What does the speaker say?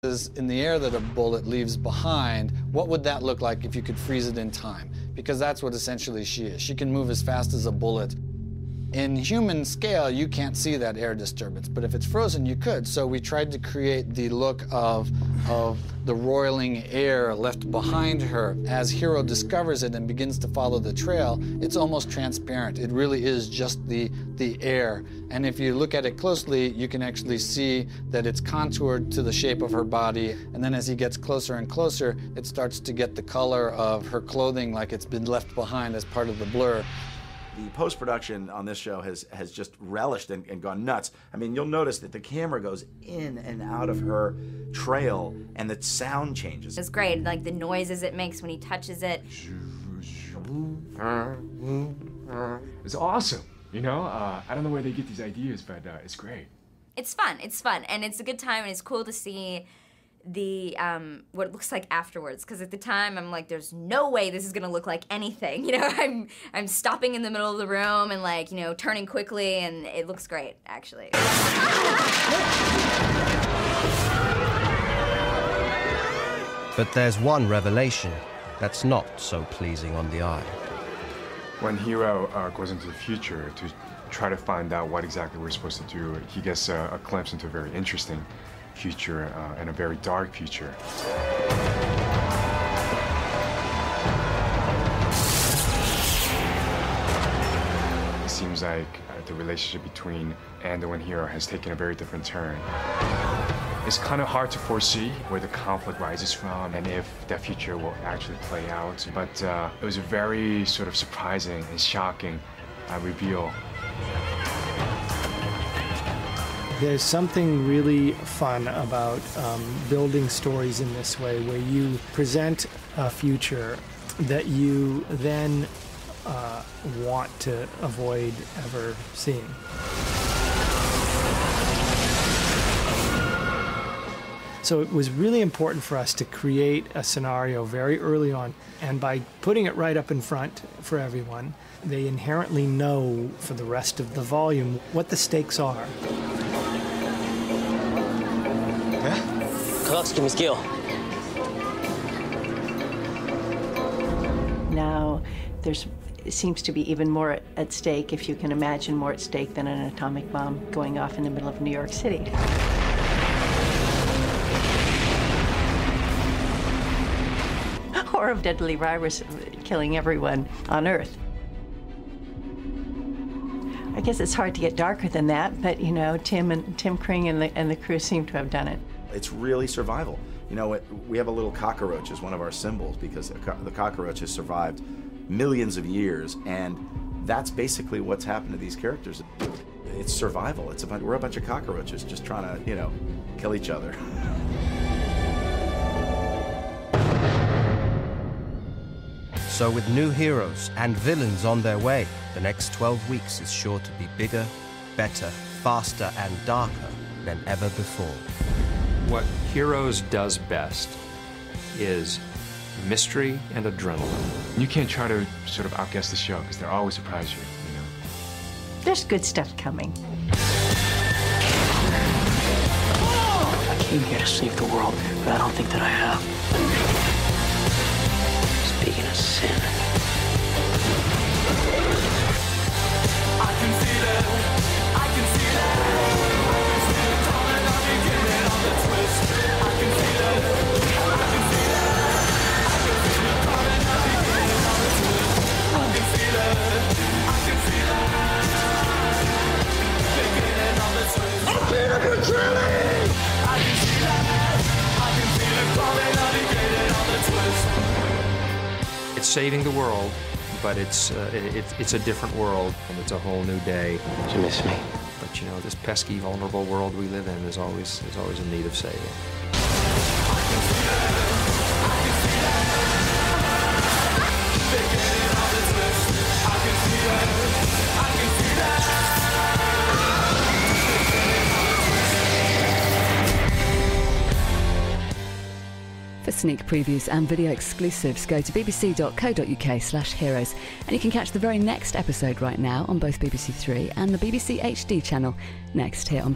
In the air that a bullet leaves behind, what would that look like if you could freeze it in time? Because that's what essentially she is. She can move as fast as a bullet. In human scale, you can't see that air disturbance, but if it's frozen, you could. So we tried to create the look of the roiling air left behind her. As Hero discovers it and begins to follow the trail, it's almost transparent. It really is just the air. And if you look at it closely, you can actually see that it's contoured to the shape of her body. And then as he gets closer and closer, it starts to get the color of her clothing like it's been left behind as part of the blur. The post-production on this show has just relished and gone nuts. I mean, you'll notice that the camera goes in and out of her trail, and the sound changes. It's great, like the noises it makes when he touches it. It's awesome, you know? I don't know where they get these ideas, but it's great. It's fun, and it's a good time, and it's cool to see the what it looks like afterwards, because at the time I'm like, there's no way this is gonna look like anything, you know. I'm stopping in the middle of the room and, like, you know, turning quickly, and it looks great actually. But there's one revelation that's not so pleasing on the eye. When Hero goes into the future to try to find out what exactly we're supposed to do, he gets a glimpse into a very interesting future and a very dark future. It seems like the relationship between Ando and Hero has taken a very different turn. It's kind of hard to foresee where the conflict rises from and if that future will actually play out, but it was a very sort of surprising and shocking reveal. There's something really fun about building stories in this way, where you present a future that you then want to avoid ever seeing. So it was really important for us to create a scenario very early on, and by putting it right up in front for everyone, they inherently know for the rest of the volume what the stakes are. Now there seems to be even more at stake, if you can imagine more at stake than an atomic bomb going off in the middle of New York City. Or a deadly virus killing everyone on Earth. I guess it's hard to get darker than that, but you know, Tim Kring and the crew seem to have done it. It's really survival. You know, we have a little cockroach as one of our symbols because the cockroach has survived millions of years, and that's basically what's happened to these characters. It's survival. We're a bunch of cockroaches just trying to, you know, kill each other. So with new heroes and villains on their way, the next 12 weeks is sure to be bigger, better, faster, and darker than ever before. What Heroes does best is mystery and adrenaline. You can't try to sort of outguess the show because they'll always surprise you, you know. There's good stuff coming. I came here to save the world, but I don't think that I have. Speaking of sin. I can see that. I can see that. It's saving the world, but it's a different world, and it's a whole new day. Did you miss me? But you know, this pesky, vulnerable world we live in is always in need of saving. For sneak previews and video exclusives, go to bbc.co.uk/heroes, and you can catch the very next episode right now on both BBC Three and the BBC HD channel, next here on